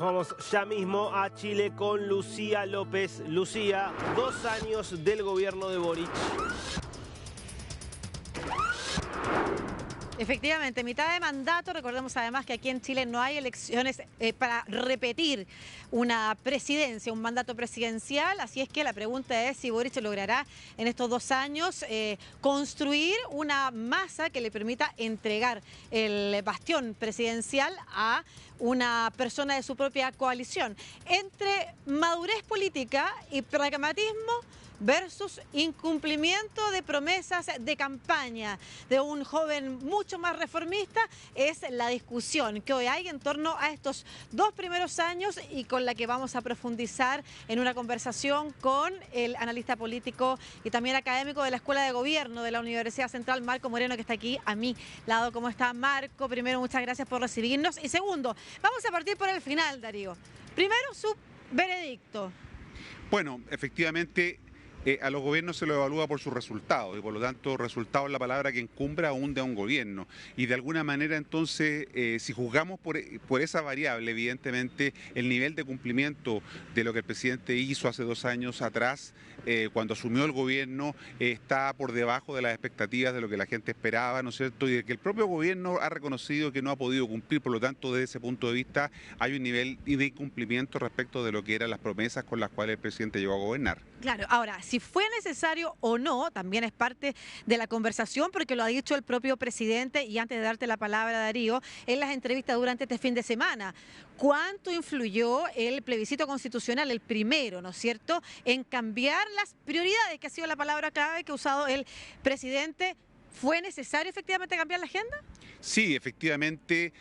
Vamos ya mismo a Chile con Lucía López. Lucía, 2 años del gobierno de Boric. Efectivamente, mitad de mandato. Recordemos además que aquí en Chile no hay elecciones para repetir una presidencia, un mandato presidencial. Así es que la pregunta es si Boric logrará en estos 2 años construir una masa que le permita entregar el bastión presidencial a una persona de su propia coalición. Entre madurez política y pragmatismo versus incumplimiento de promesas de campaña de un joven mucho más reformista, es la discusión que hoy hay en torno a estos 2 primeros años y con la que vamos a profundizar en una conversación con el analista político y también académico de la Escuela de Gobierno de la Universidad Central, Marco Moreno, que está aquí a mi lado. ¿Cómo está, Marco? Primero, muchas gracias por recibirnos. Y segundo, vamos a partir por el final, Darío. Primero, su veredicto. Bueno, efectivamente, a los gobiernos se lo evalúa por sus resultados y por lo tanto resultado es la palabra que encumbra aún de un gobierno y de alguna manera entonces si juzgamos por esa variable, evidentemente el nivel de cumplimiento de lo que el presidente hizo hace 2 años atrás cuando asumió el gobierno está por debajo de las expectativas de lo que la gente esperaba, ¿no es cierto? Y de que el propio gobierno ha reconocido que no ha podido cumplir, por lo tanto desde ese punto de vista hay un nivel de incumplimiento respecto de lo que eran las promesas con las cuales el presidente llegó a gobernar. Claro, ahora, si fue necesario o no, también es parte de la conversación, porque lo ha dicho el propio presidente, y antes de darte la palabra, Darío, en las entrevistas durante este fin de semana. ¿Cuánto influyó el plebiscito constitucional, el primero, ¿no es cierto?, en cambiar las prioridades, que ha sido la palabra clave que ha usado el presidente? ¿Fue necesario efectivamente cambiar la agenda? Sí, efectivamente.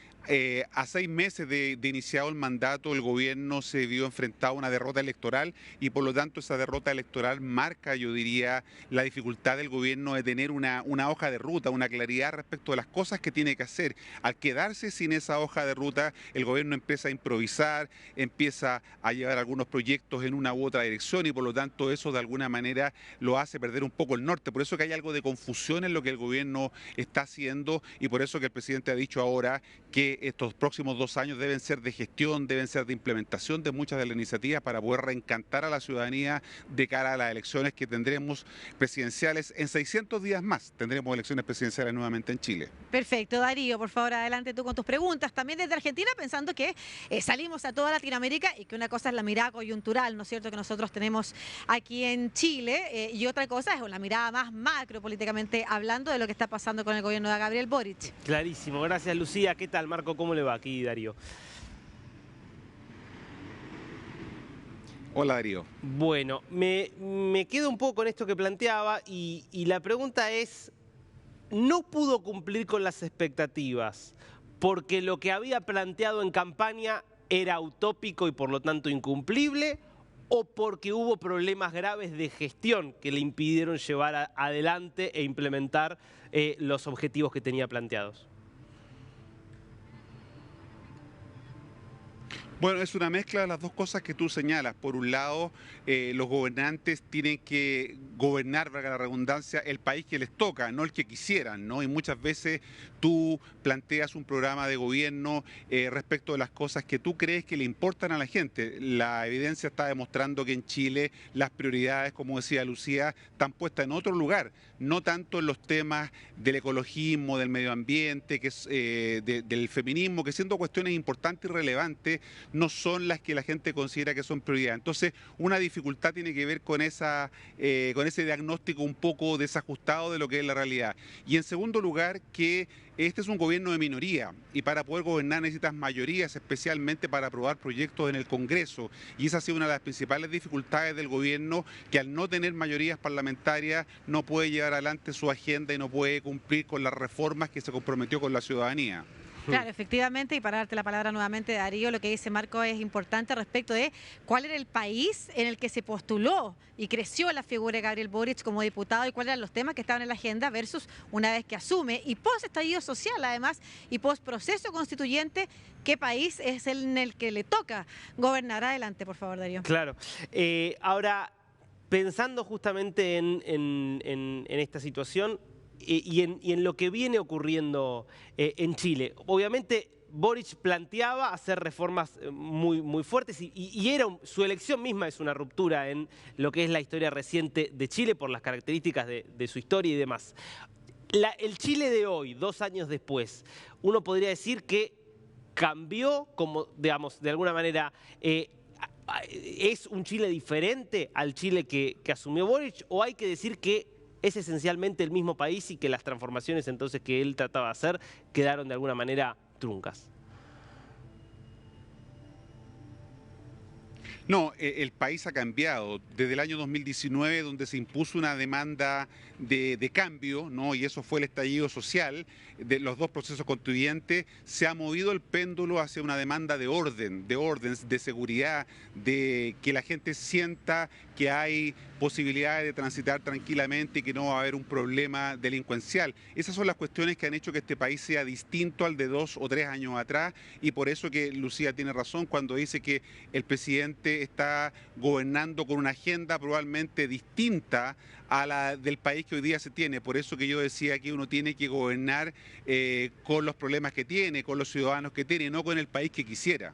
A 6 meses de iniciado el mandato, el gobierno se vio enfrentado a una derrota electoral y por lo tanto esa derrota electoral marca, yo diría, la dificultad del gobierno de tener una hoja de ruta, una claridad respecto de las cosas que tiene que hacer. Al quedarse sin esa hoja de ruta, el gobierno empieza a improvisar, empieza a llevar algunos proyectos en una u otra dirección y por lo tanto eso de alguna manera lo hace perder un poco el norte. Por eso que hay algo de confusión en lo que el gobierno está haciendo y por eso que el presidente ha dicho ahora que estos próximos 2 años deben ser de gestión, deben ser de implementación de muchas de las iniciativas para poder reencantar a la ciudadanía de cara a las elecciones que tendremos presidenciales en 600 días más. Tendremos elecciones presidenciales nuevamente en Chile. Perfecto, Darío, por favor, adelante tú con tus preguntas. También desde Argentina, pensando que salimos a toda Latinoamérica y que una cosa es la mirada coyuntural, ¿no es cierto?, que nosotros tenemos aquí en Chile, y otra cosa es la mirada más macro, políticamente hablando, de lo que está pasando con el gobierno de Gabriel Boric. Clarísimo, gracias Lucía. ¿Qué tal, Marco? ¿Cómo le va aquí, Darío? Hola, Darío. Bueno, me quedo un poco con esto que planteaba y la pregunta es, ¿no pudo cumplir con las expectativas porque lo que había planteado en campaña era utópico y por lo tanto incumplible, o porque hubo problemas graves de gestión que le impidieron llevar adelante e implementar los objetivos que tenía planteados? Bueno, es una mezcla de las dos cosas que tú señalas. Por un lado, los gobernantes tienen que gobernar, valga la redundancia, el país que les toca, no el que quisieran, ¿no? Y muchas veces tú planteas un programa de gobierno respecto de las cosas que tú crees que le importan a la gente. La evidencia está demostrando que en Chile las prioridades, como decía Lucía, están puestas en otro lugar, no tanto en los temas del ecologismo, del medio ambiente, que es, del feminismo, que siendo cuestiones importantes y relevantes, no son las que la gente considera que son prioridad. Entonces, una dificultad tiene que ver con ese diagnóstico un poco desajustado de lo que es la realidad. Y en segundo lugar, que este es un gobierno de minoría y para poder gobernar necesitas mayorías, especialmente para aprobar proyectos en el Congreso. Y esa ha sido una de las principales dificultades del gobierno, que al no tener mayorías parlamentarias no puede llevar adelante su agenda y no puede cumplir con las reformas que se comprometió con la ciudadanía. Claro, efectivamente, y para darte la palabra nuevamente, Darío, lo que dice Marco es importante respecto de cuál era el país en el que se postuló y creció la figura de Gabriel Boric como diputado y cuáles eran los temas que estaban en la agenda versus una vez que asume, y post estallido social además, y post proceso constituyente, qué país es el en el que le toca gobernar. Adelante, por favor, Darío. Claro. Ahora, pensando justamente en esta situación, y en lo que viene ocurriendo en Chile. Obviamente Boric planteaba hacer reformas muy fuertes y era su elección misma es una ruptura en lo que es la historia reciente de Chile por las características de su historia y demás. El Chile de hoy, 2 años después, uno podría decir que cambió, como, digamos, de alguna manera, ¿es un Chile diferente al Chile que asumió Boric? ¿O hay que decir que es esencialmente el mismo país y que las transformaciones entonces que él trataba de hacer quedaron de alguna manera truncas? No, el país ha cambiado desde el año 2019, donde se impuso una demanda de cambio, ¿no? Y eso fue el estallido social de los dos procesos constituyentes. Se ha movido el péndulo hacia una demanda de orden, de seguridad, de que la gente sienta que hay posibilidades de transitar tranquilamente y que no va a haber un problema delincuencial. Esas son las cuestiones que han hecho que este país sea distinto al de 2 o 3 años atrás, y por eso que Lucía tiene razón cuando dice que el presidente está gobernando con una agenda probablemente distinta a la del país que hoy día se tiene. Por eso que yo decía que uno tiene que gobernar con los problemas que tiene, con los ciudadanos que tiene, no con el país que quisiera.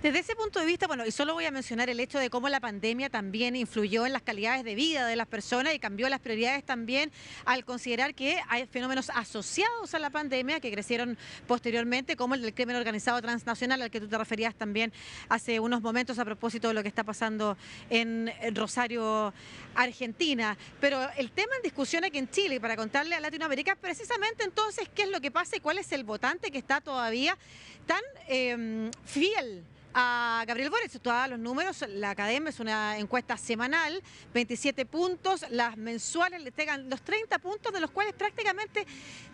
Desde ese punto de vista, bueno, y solo voy a mencionar el hecho de cómo la pandemia también influyó en las calidades de vida de las personas y cambió las prioridades también al considerar que hay fenómenos asociados a la pandemia que crecieron posteriormente, como el del crimen organizado transnacional al que tú te referías también hace unos momentos a propósito de lo que está pasando en Rosario, Argentina. Pero el tema en discusión aquí en Chile, para contarle a Latinoamérica, es precisamente entonces qué es lo que pasa y cuál es el votante que está todavía tan fiel a Gabriel Boric. Todos los números, la Academia es una encuesta semanal, 27 puntos, las mensuales le pegan los 30 puntos, de los cuales prácticamente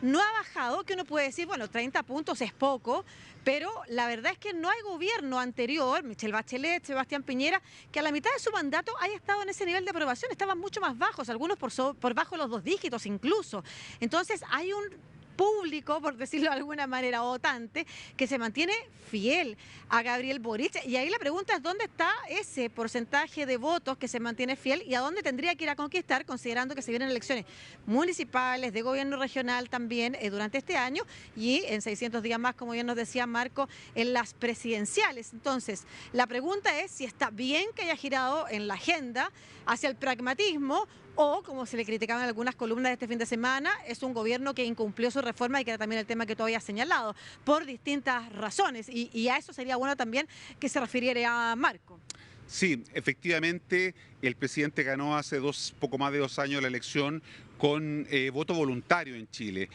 no ha bajado, que uno puede decir, bueno, 30 puntos es poco, pero la verdad es que no hay gobierno anterior, Michelle Bachelet, Sebastián Piñera, que a la mitad de su mandato haya estado en ese nivel de aprobación. Estaban mucho más bajos, algunos por bajo los 2 dígitos incluso. Entonces hay un público, por decirlo de alguna manera, votante, que se mantiene fiel a Gabriel Boric. Y ahí la pregunta es dónde está ese porcentaje de votos que se mantiene fiel y a dónde tendría que ir a conquistar, considerando que se vienen elecciones municipales, de gobierno regional también durante este año y en 600 días más, como bien nos decía Marco, en las presidenciales. Entonces, la pregunta es si está bien que haya girado en la agenda hacia el pragmatismo o, como se le criticaban en algunas columnas de este fin de semana, es un gobierno que incumplió su reforma y que era también el tema que tú habías señalado, por distintas razones. Y a eso sería bueno también que se refiriera a Marco. Sí, efectivamente, el presidente ganó hace poco más de 2 años la elección con voto voluntario en Chile.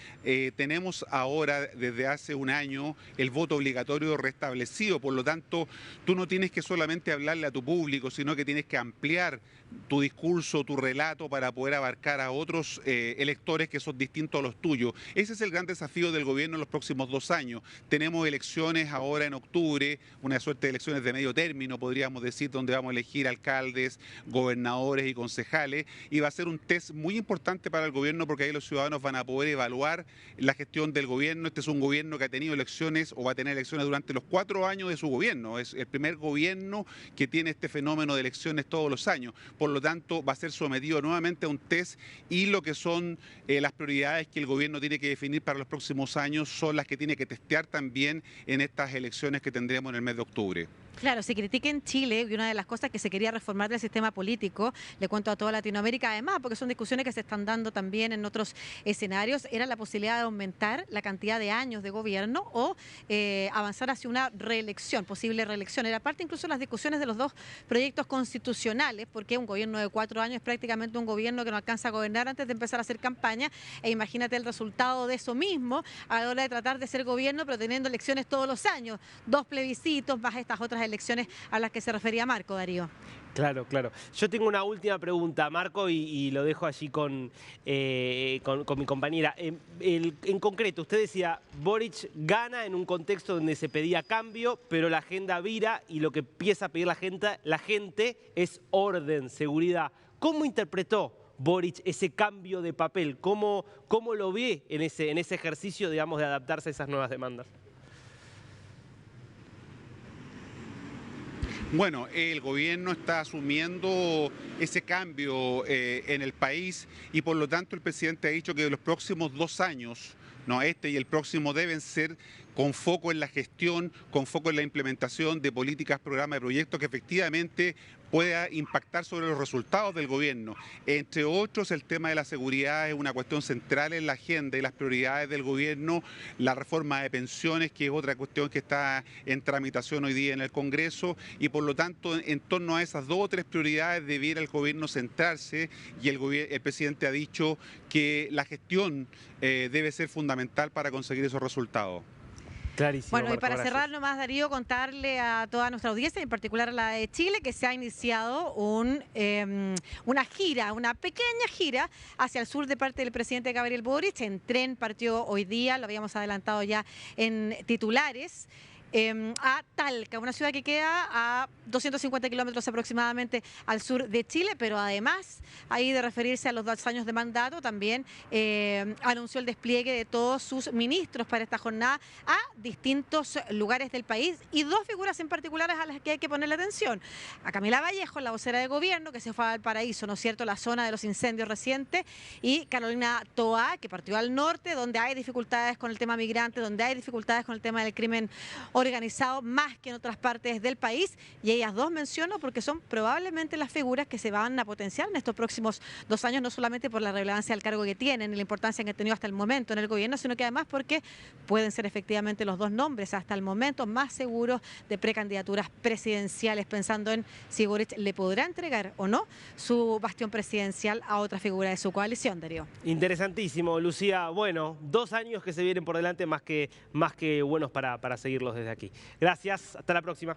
Tenemos ahora, desde hace 1 año, el voto obligatorio restablecido. Por lo tanto, tú no tienes que solamente hablarle a tu público, sino que tienes que ampliar tu discurso, tu relato, para poder abarcar a otros electores que son distintos a los tuyos. Ese es el gran desafío del gobierno en los próximos 2 años. Tenemos elecciones ahora en octubre, una suerte de elecciones de medio término, podríamos decir, donde vamos a elegir alcaldes, gobernadores y concejales, y va a ser un test muy importante para el gobierno, porque ahí los ciudadanos van a poder evaluar la gestión del gobierno. Este es un gobierno que ha tenido elecciones o va a tener elecciones durante los 4 años de su gobierno. Es el primer gobierno que tiene este fenómeno de elecciones todos los años. Por lo tanto, va a ser sometido nuevamente a un test, y lo que son las prioridades que el gobierno tiene que definir para los próximos años son las que tiene que testear también en estas elecciones que tendremos en el mes de octubre. Claro, se critica en Chile y una de las cosas que se quería reformar del sistema político, le cuento a toda Latinoamérica, además, porque son discusiones que se están dando también en otros escenarios, era la posibilidad de aumentar la cantidad de años de gobierno o avanzar hacia una reelección, posible reelección. Era parte incluso de las discusiones de los 2 proyectos constitucionales, porque un gobierno de 4 años es prácticamente un gobierno que no alcanza a gobernar antes de empezar a hacer campaña, e imagínate el resultado de eso mismo a la hora de tratar de ser gobierno, pero teniendo elecciones todos los años, 2 plebiscitos más estas otras elecciones a las que se refería Marco, Darío. Claro, claro. Yo tengo una última pregunta, Marco, y lo dejo allí con mi compañera. En concreto, usted decía, Boric gana en un contexto donde se pedía cambio, pero la agenda vira y lo que empieza a pedir la gente es orden, seguridad. ¿Cómo interpretó Boric ese cambio de papel? ¿Cómo lo ve en ese ejercicio, digamos, de adaptarse a esas nuevas demandas? Bueno, el gobierno está asumiendo ese cambio en el país, y por lo tanto el presidente ha dicho que los próximos 2 años, no, este y el próximo, deben ser con foco en la gestión, con foco en la implementación de políticas, programas y proyectos que efectivamente pueda impactar sobre los resultados del gobierno. Entre otros, el tema de la seguridad es una cuestión central en la agenda y las prioridades del gobierno, la reforma de pensiones, que es otra cuestión que está en tramitación hoy día en el Congreso, y por lo tanto, en torno a esas 2 o 3 prioridades debiera el gobierno centrarse, y el presidente ha dicho que la gestión debe ser fundamental para conseguir esos resultados. Clarísimo. Bueno, Marco, y para gracias. cerrar nomás, Darío, contarle a toda nuestra audiencia, en particular a la de Chile, que se ha iniciado una gira, una pequeña gira hacia el sur de parte del presidente Gabriel Boric. En tren partió hoy día, lo habíamos adelantado ya en titulares. A Talca, una ciudad que queda a 250 kilómetros aproximadamente al sur de Chile, pero además, ahí de referirse a los 2 años de mandato, también anunció el despliegue de todos sus ministros para esta jornada a distintos lugares del país, y 2 figuras en particular a las que hay que ponerle atención. A Camila Vallejo, la vocera de gobierno, que se fue a Valparaíso, ¿no es cierto?, la zona de los incendios recientes, y Carolina Toá, que partió al norte, donde hay dificultades con el tema migrante, donde hay dificultades con el tema del crimen organizado más que en otras partes del país, y ellas 2 menciono porque son probablemente las figuras que se van a potenciar en estos próximos 2 años, no solamente por la relevancia del cargo que tienen y la importancia que han tenido hasta el momento en el gobierno, sino que además porque pueden ser efectivamente los 2 nombres hasta el momento más seguros de precandidaturas presidenciales, pensando en si Boric le podrá entregar o no su bastión presidencial a otra figura de su coalición, Darío. Interesantísimo, Lucía. Bueno, 2 años que se vienen por delante más que buenos para seguirlos desde aquí. Gracias, hasta la próxima.